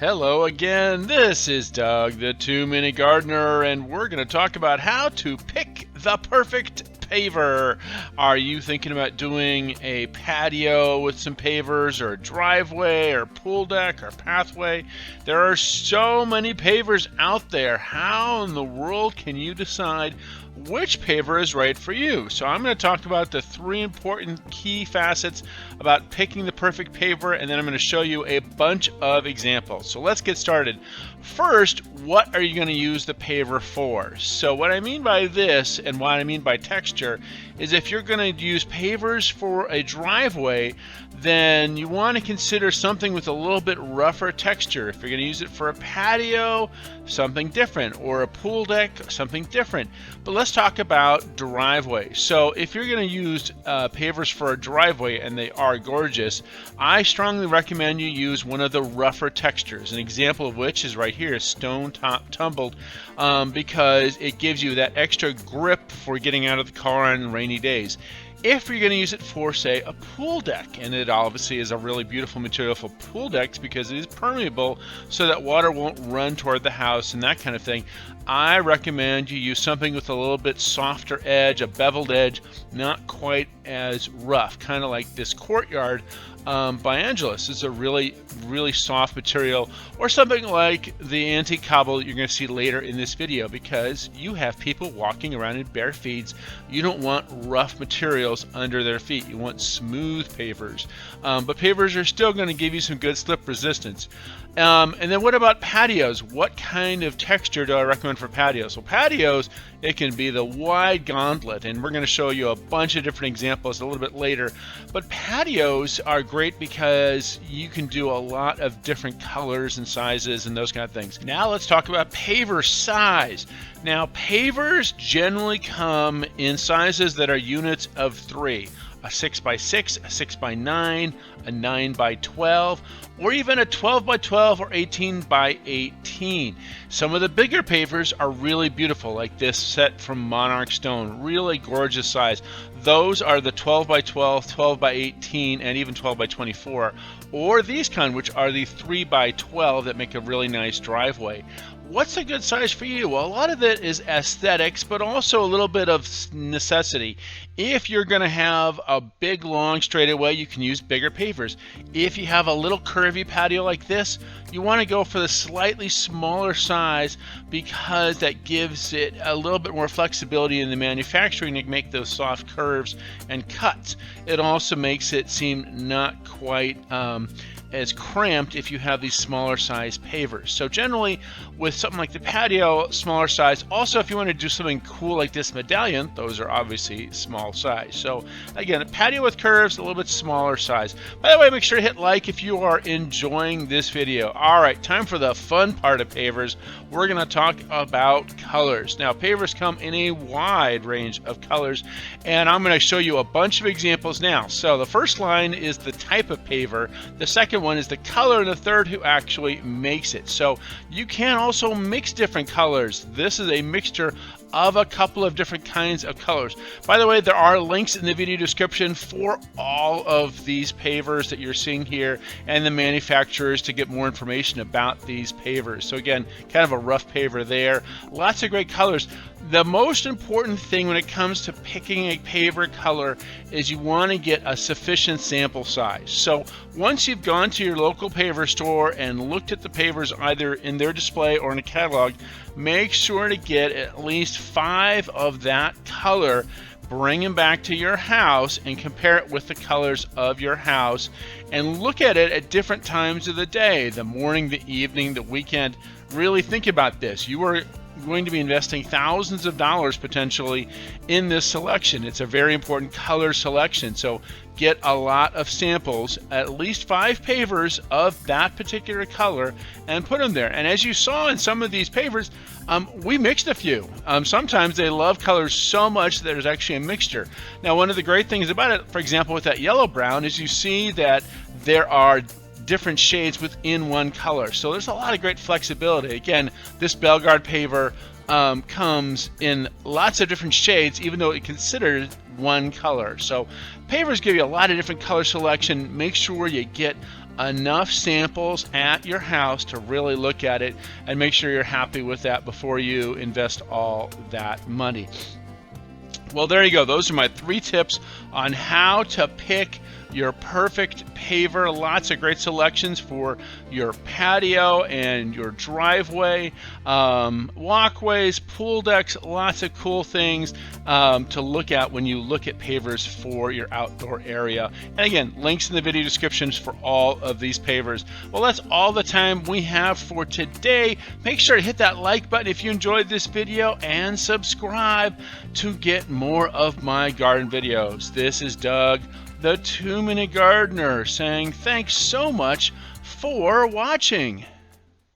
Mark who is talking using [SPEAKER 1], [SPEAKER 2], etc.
[SPEAKER 1] Hello again, this is Doug, the 2-Minute Gardener, and we're going to talk about how to pick the perfect paver. Are you thinking about doing a patio with some pavers, or a driveway, or pool deck, or pathway? There are so many pavers out there. How in the world can you decide which paver is right for you? So I'm going to talk about the 3 important key facets about picking the perfect paver, and then I'm going to show you a bunch of examples. So let's get started. First, what are you going to use the paver for? So what I mean by this, and what I mean by texture, is if you're going to use pavers for a driveway, then you want to consider something with a little bit rougher texture. If you're going to use it for a patio, something different, or a pool deck, something different. But let's talk about driveway. So if you're going to use pavers for a driveway, and they are gorgeous, I strongly recommend you use one of the rougher textures. An example of which is right here, stone top tumbled, because it gives you that extra grip for getting out of the car on rainy days. If you're going to use it for, say, a pool deck, and it obviously is a really beautiful material for pool decks because it is permeable so that water won't run toward the house and that kind of thing, I recommend you use something with a little bit softer edge, a beveled edge, not quite as rough, kind of like this Courtyard by Angelus. Is a really soft material, or something like the antique cobble that you're going to see later in this video, because you have people walking around in bare feet. You don't want rough materials under their feet. You want smooth pavers, but pavers are still going to give you some good slip resistance. And then what about patios? What kind of texture do I recommend for patios? Well, patios, it can be the wide gauntlet, and we're going to show you a bunch of different examples a little bit later. But patios are great because you can do a lot of different colors and sizes and those kind of things. Now let's talk about paver size. Now, pavers generally come in sizes that are units of 3. A 6x6, a 6x9, a 9x12, or even a 12x12 or 18x18. Some of the bigger pavers are really beautiful, like this set from Monarch Stone. Really gorgeous size. Those are the 12x12, 12x18, and even 12x24. Or these kind, which are the 3x12 that make a really nice driveway. What's a good size for you? Well, a lot of it is aesthetics, but also a little bit of necessity. If you're going to have a big, long straightaway, you can use bigger pavers. If you have a little curvy patio like this, you want to go for the slightly smaller size, because that gives it a little bit more flexibility in the manufacturing to make those soft curves and cuts. It also makes it seem not quite as cramped if you have these smaller size pavers. So generally with something like the patio, smaller size. Also, if you want to do something cool like this medallion, those are obviously small size. So again, a patio with curves, a little bit smaller size. By the way, make sure to hit like if you are enjoying this video. All right, time for the fun part of pavers. We're going to talk about colors. Now, pavers come in a wide range of colors, and I'm going to show you a bunch of examples now. So the first line is the type of paver. The second one is the color, and the third who actually makes it. So you can also mix different colors. This is a mixture of a couple of different kinds of colors. By the way, there are links in the video description for all of these pavers that you're seeing here and the manufacturers to get more information about these pavers. So again, kind of a rough paver there. Lots of great colors. The most important thing when it comes to picking a paver color is you want to get a sufficient sample size. So once you've gone to your local paver store and looked at the pavers either in their display or in a catalog, make sure to get at least 5 of that color. Bring them back to your house and compare it with the colors of your house, and look at it at different times of the day, the morning, the evening, the weekend. Really think about this. You are going to be investing thousands of dollars potentially in this selection. It's a very important color selection, so get a lot of samples, at least 5 pavers of that particular color, and put them there. And as you saw in some of these pavers, we mixed a few. Sometimes they love colors so much that there's actually a mixture. Now, one of the great things about it, for example, with that yellow brown, is you see that there are different shades within one color. So there's a lot of great flexibility. Again, this Bellegarde paver comes in lots of different shades, even though it's considered one color. So pavers give you a lot of different color selection. Make sure you get enough samples at your house to really look at it and make sure you're happy with that before you invest all that money. Well, there you go. Those are my 3 tips on how to pick your perfect paver. Lots of great selections for your patio and your driveway, walkways, pool decks, lots of cool things to look at when you look at pavers for your outdoor area. And again, links in the video descriptions for all of these pavers. Well, that's all the time we have for today. Make sure to hit that like button if you enjoyed this video and subscribe to get more of my garden videos. This is Doug, the 2-Minute Gardener, saying thanks so much for watching.